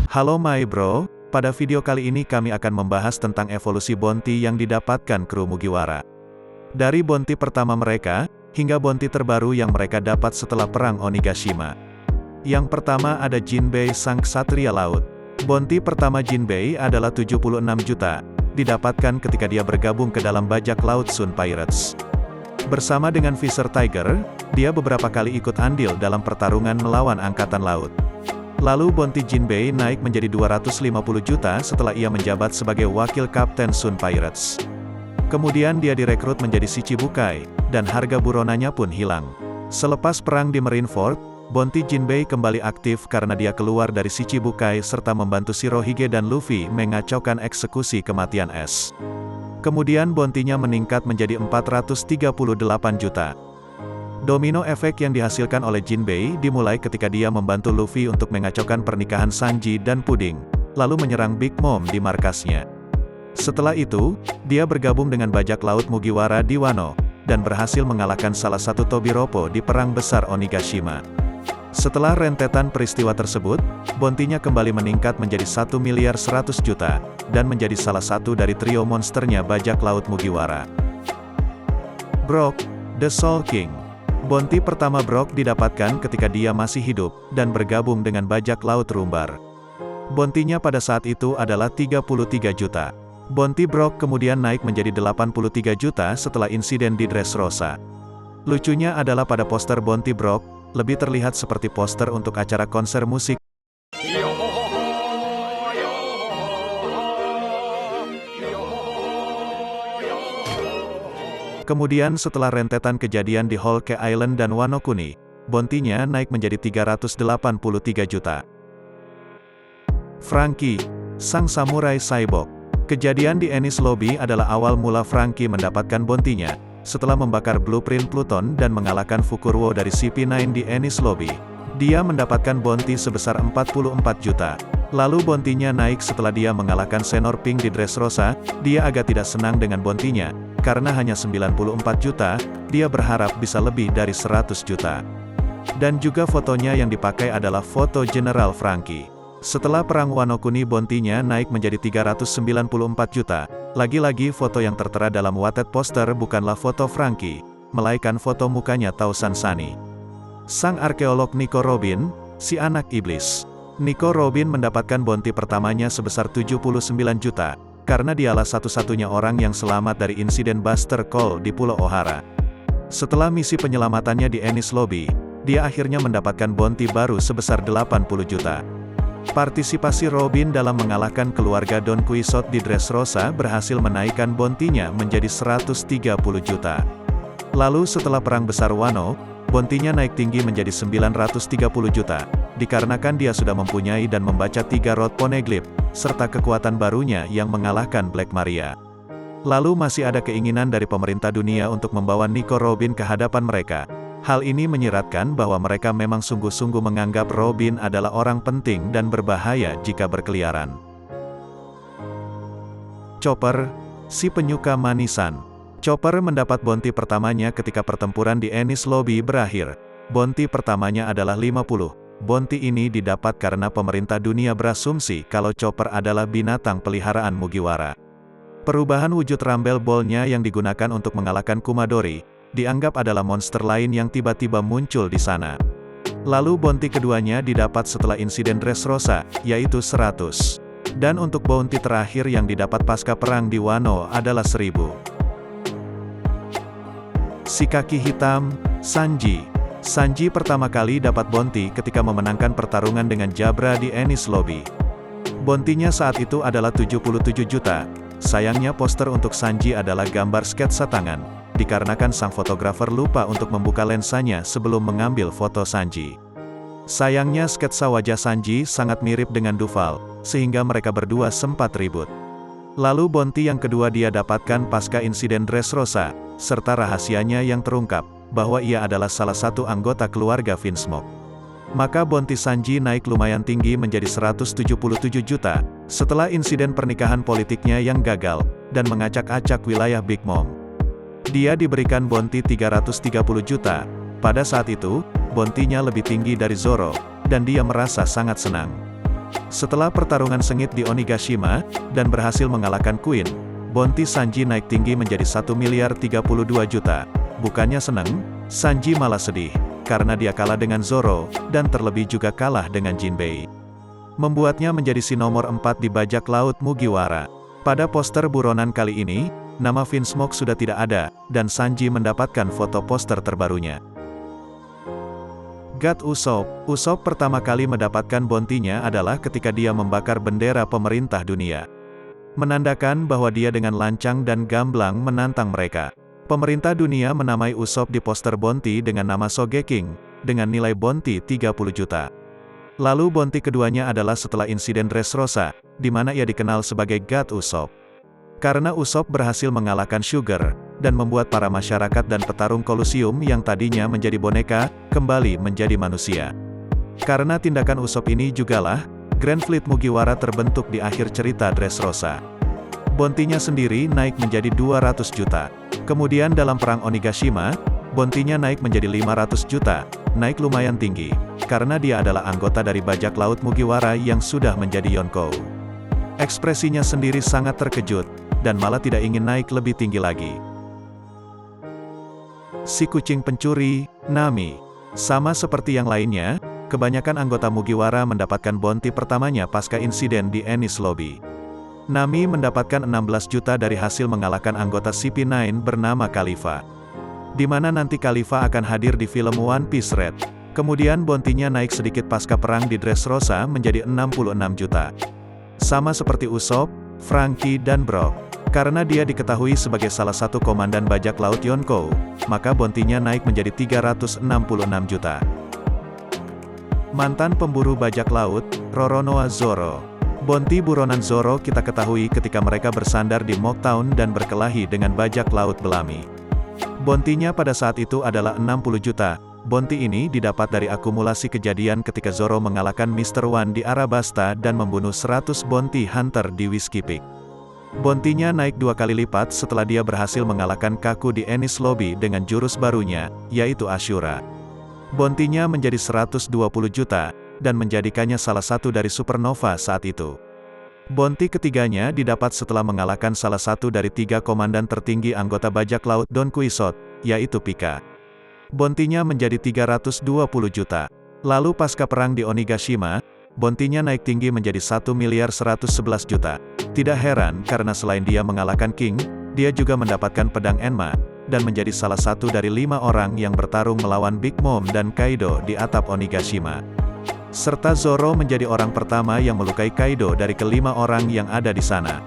Halo my bro, pada video kali ini kami akan membahas tentang evolusi bounty yang didapatkan kru Mugiwara. Dari bounty pertama mereka, hingga bounty terbaru yang mereka dapat setelah perang Onigashima. Yang pertama ada Jinbei Sang Ksatria Laut. Bounty pertama Jinbei adalah 76 juta, didapatkan ketika dia bergabung ke dalam bajak laut Sun Pirates. Bersama dengan Fisher Tiger, dia beberapa kali ikut andil dalam pertarungan melawan Angkatan Laut. Lalu bounty Jinbei naik menjadi 250 juta setelah ia menjabat sebagai wakil kapten Sun Pirates. Kemudian dia direkrut menjadi Shichibukai, dan harga buronannya pun hilang. Selepas perang di Marineford, bounty Jinbei kembali aktif karena dia keluar dari Shichibukai serta membantu Shirohige dan Luffy mengacaukan eksekusi kematian S. Kemudian bounty-nya meningkat menjadi 438 juta. Domino efek yang dihasilkan oleh Jinbei dimulai ketika dia membantu Luffy untuk mengacaukan pernikahan Sanji dan Pudding, lalu menyerang Big Mom di markasnya. Setelah itu, dia bergabung dengan bajak laut Mugiwara di Wano, dan berhasil mengalahkan salah satu Tobiropo di Perang Besar Onigashima. Setelah rentetan peristiwa tersebut, bounty-nya kembali meningkat menjadi 1 miliar 100 juta, dan menjadi salah satu dari trio monsternya bajak laut Mugiwara. Brock, the Soul King. Bounty pertama Brock didapatkan ketika dia masih hidup, dan bergabung dengan bajak laut Rumbar. Bounty-nya pada saat itu adalah 33 juta. Bounty Brock kemudian naik menjadi 83 juta setelah insiden di Dressrosa. Lucunya adalah pada poster bounty Brock, lebih terlihat seperti poster untuk acara konser musik. Kemudian setelah rentetan kejadian di Whole Cake Island dan Wano Kuni, bounty-nya naik menjadi 383 juta. Franky, Sang Samurai Cyborg. Kejadian di Enies Lobby adalah awal mula Franky mendapatkan bounty-nya, setelah membakar blueprint Pluton dan mengalahkan Fukurwo dari CP9 di Enies Lobby. Dia mendapatkan bounty sebesar 44 juta. Lalu bounty-nya naik setelah dia mengalahkan Senor Pink di Dressrosa. Dia agak tidak senang dengan bounty-nya, karena hanya 94 juta, dia berharap bisa lebih dari 100 juta. Dan juga fotonya yang dipakai adalah foto General Franky. Setelah perang Wano Kuni bounty-nya naik menjadi 394 juta. Lagi-lagi foto yang tertera dalam Watet poster bukanlah foto Franky, melainkan foto mukanya Tausan Sunny. Sang arkeolog Nico Robin, si anak iblis. Nico Robin mendapatkan bounty pertamanya sebesar 79 juta, karena dialah satu-satunya orang yang selamat dari insiden Buster Call di Pulau Ohara. Setelah misi penyelamatannya di Enies Lobby, dia akhirnya mendapatkan bounty baru sebesar 80 juta. Partisipasi Robin dalam mengalahkan keluarga Don Quixote di Dressrosa berhasil menaikkan bounty-nya menjadi 130 juta. Lalu setelah Perang Besar Wano, bounty-nya naik tinggi menjadi 930 juta, dikarenakan dia sudah mempunyai dan membaca 3 Road Poneglyph, serta kekuatan barunya yang mengalahkan Black Maria. Lalu masih ada keinginan dari pemerintah dunia untuk membawa Nico Robin ke hadapan mereka. Hal ini menyiratkan bahwa mereka memang sungguh-sungguh menganggap Robin adalah orang penting dan berbahaya jika berkeliaran. Chopper, si penyuka manisan. Chopper mendapat bounty pertamanya ketika pertempuran di Enies Lobby berakhir. Bounty pertamanya adalah 50. Bounty ini didapat karena pemerintah dunia berasumsi kalau Chopper adalah binatang peliharaan Mugiwara. Perubahan wujud Rumble Ball-nya yang digunakan untuk mengalahkan Kumadori, dianggap adalah monster lain yang tiba-tiba muncul di sana. Lalu bounty keduanya didapat setelah insiden Dressrosa, yaitu 100. Dan untuk bounty terakhir yang didapat pasca perang di Wano adalah 1000. Si kaki hitam, Sanji. Sanji pertama kali dapat bounty ketika memenangkan pertarungan dengan Jabra di Enies Lobby. Bounty-nya saat itu adalah 77 juta. Sayangnya poster untuk Sanji adalah gambar sketsa tangan, dikarenakan sang fotografer lupa untuk membuka lensanya sebelum mengambil foto Sanji. Sayangnya sketsa wajah Sanji sangat mirip dengan Duval, sehingga mereka berdua sempat ribut. Lalu bounty yang kedua dia dapatkan pasca insiden Dressrosa, serta rahasianya yang terungkap, bahwa ia adalah salah satu anggota keluarga Vinsmoke. Maka bounty Sanji naik lumayan tinggi menjadi 177 juta, setelah insiden pernikahan politiknya yang gagal, dan mengacak-acak wilayah Big Mom. Dia diberikan bounty 330 juta. Pada saat itu, bounty-nya lebih tinggi dari Zoro, dan dia merasa sangat senang. Setelah pertarungan sengit di Onigashima, dan berhasil mengalahkan Queen, bounty Sanji naik tinggi menjadi 1.032.000.000. Bukannya senang, Sanji malah sedih, karena dia kalah dengan Zoro, dan terlebih juga kalah dengan Jinbei. Membuatnya menjadi si nomor 4 di bajak laut Mugiwara. Pada poster buronan kali ini, nama Vinsmoke sudah tidak ada, dan Sanji mendapatkan foto poster terbarunya. God Usopp pertama kali mendapatkan bounty-nya adalah ketika dia membakar bendera pemerintah dunia. Menandakan bahwa dia dengan lancang dan gamblang menantang mereka. Pemerintah dunia menamai Usopp di poster bounty dengan nama Sogeking, dengan nilai bounty 30 juta. Lalu bounty keduanya adalah setelah insiden Dressrosa, di mana ia dikenal sebagai God Usopp. Karena Usopp berhasil mengalahkan Sugar, dan membuat para masyarakat dan petarung Colosseum yang tadinya menjadi boneka, kembali menjadi manusia. Karena tindakan Usopp ini jugalah, Grand Fleet Mugiwara terbentuk di akhir cerita Dressrosa. Bounty-nya sendiri naik menjadi 200 juta. Kemudian dalam perang Onigashima, bounty-nya naik menjadi 500 juta, naik lumayan tinggi, karena dia adalah anggota dari bajak laut Mugiwara yang sudah menjadi Yonkou. Ekspresinya sendiri sangat terkejut, dan malah tidak ingin naik lebih tinggi lagi. Si kucing pencuri, Nami. Sama seperti yang lainnya, kebanyakan anggota Mugiwara mendapatkan bounty pertamanya pasca insiden di Enies Lobby. Nami mendapatkan 16 juta dari hasil mengalahkan anggota CP9 bernama Khalifa. Di mana nanti Khalifa akan hadir di film One Piece Red. Kemudian bounty-nya naik sedikit pasca perang di Dressrosa menjadi 66 juta. Sama seperti Usopp, Franky dan Brock. Karena dia diketahui sebagai salah satu komandan bajak laut Yonkou, maka bounty-nya naik menjadi 366 juta. Mantan pemburu bajak laut, Roronoa Zoro. Bounty buronan Zoro kita ketahui ketika mereka bersandar di Mocktown dan berkelahi dengan bajak laut Bellamy. Bounty-nya pada saat itu adalah 60 juta. Bounty ini didapat dari akumulasi kejadian ketika Zoro mengalahkan Mr. One di Arabasta dan membunuh 100 bounty hunter di Whiskey Peak. Bounty-nya naik 2 kali lipat setelah dia berhasil mengalahkan Kaku di Enies Lobby dengan jurus barunya, yaitu Ashura. Bounty-nya menjadi 120 juta, dan menjadikannya salah satu dari supernova saat itu. Bounty ketiganya didapat setelah mengalahkan salah satu dari 3 komandan tertinggi anggota bajak laut Don Quixote, yaitu Pika. Bounty-nya menjadi 320 juta. Lalu pasca perang di Onigashima, bounty-nya naik tinggi menjadi 1.111 juta. Tidak heran karena selain dia mengalahkan King, dia juga mendapatkan pedang Enma, dan menjadi salah satu dari 5 orang yang bertarung melawan Big Mom dan Kaido di atap Onigashima. Serta Zoro menjadi orang pertama yang melukai Kaido dari ke-5 orang yang ada di sana.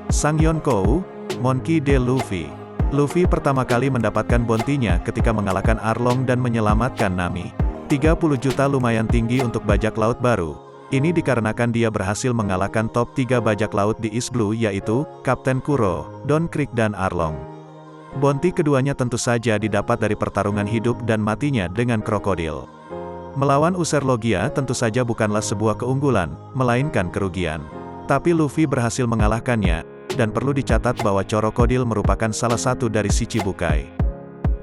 Sang Yonkou, Monkey D. Luffy. Luffy pertama kali mendapatkan bounty-nya ketika mengalahkan Arlong dan menyelamatkan Nami. 30 juta lumayan tinggi untuk bajak laut baru. Ini dikarenakan dia berhasil mengalahkan top 3 bajak laut di East Blue yaitu, Kapten Kuro, Don Krieg dan Arlong. Bounty keduanya tentu saja didapat dari pertarungan hidup dan matinya dengan krokodil. Melawan User Logia tentu saja bukanlah sebuah keunggulan, melainkan kerugian. Tapi Luffy berhasil mengalahkannya, dan perlu dicatat bahwa Crocodile merupakan salah satu dari Shichibukai.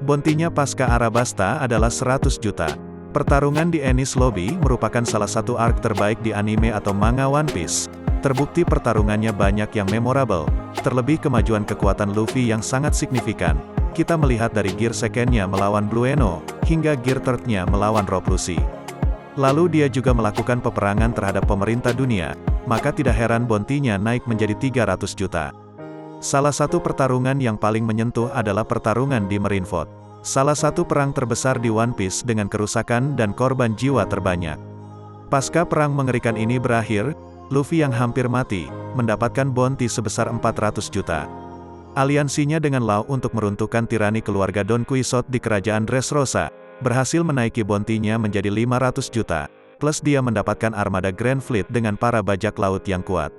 Bounty-nya pasca Arabasta adalah 100 juta. Pertarungan di Enies Lobby merupakan salah satu arc terbaik di anime atau manga One Piece. Terbukti pertarungannya banyak yang memorable, terlebih kemajuan kekuatan Luffy yang sangat signifikan. Kita melihat dari Gear Second-nya melawan Blue Eno, hingga Gear Third-nya melawan Rob Lucy. Lalu dia juga melakukan peperangan terhadap pemerintah dunia, maka tidak heran bounty-nya naik menjadi 300 juta. Salah satu pertarungan yang paling menyentuh adalah pertarungan di Marineford. Salah satu perang terbesar di One Piece dengan kerusakan dan korban jiwa terbanyak. Pasca perang mengerikan ini berakhir, Luffy yang hampir mati, mendapatkan bounty sebesar 400 juta. Aliansinya dengan Law untuk meruntuhkan tirani keluarga Don Quixote di kerajaan Dressrosa, berhasil menaiki bounty-nya menjadi 500 juta, plus dia mendapatkan armada Grand Fleet dengan para bajak laut yang kuat.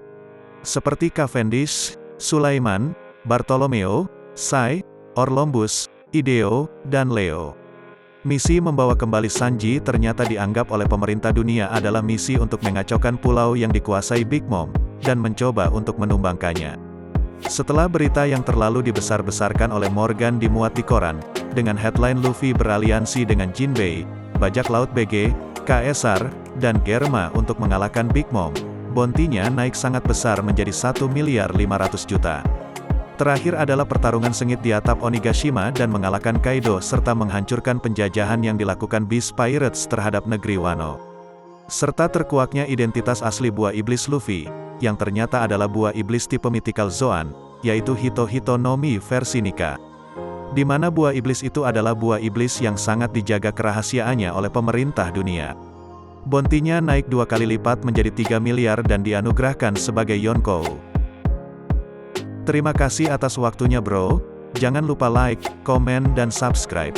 Seperti Cavendish, Sulaiman, Bartolomeo, Sai, Orlombus, Ideo, dan Leo. Misi membawa kembali Sanji ternyata dianggap oleh pemerintah dunia adalah misi untuk mengacaukan pulau yang dikuasai Big Mom, dan mencoba untuk menumbangkannya. Setelah berita yang terlalu dibesar-besarkan oleh Morgan dimuat di koran, dengan headline Luffy beraliansi dengan Jinbei, bajak laut BG, Kaisar, dan Germa untuk mengalahkan Big Mom. Bounty-nya naik sangat besar menjadi 1.500.000.000. Terakhir adalah pertarungan sengit di atap Onigashima dan mengalahkan Kaido serta menghancurkan penjajahan yang dilakukan Beast Pirates terhadap negeri Wano. Serta terkuaknya identitas asli buah iblis Luffy, yang ternyata adalah buah iblis tipe mythical Zoan, yaitu Hito Hito no Mi versi Nika. Di mana buah iblis itu adalah buah iblis yang sangat dijaga kerahasiaannya oleh pemerintah dunia. Bounty-nya naik 2 kali lipat menjadi 3 miliar dan dianugerahkan sebagai Yonkou. Terima kasih atas waktunya bro, jangan lupa like, komen dan subscribe.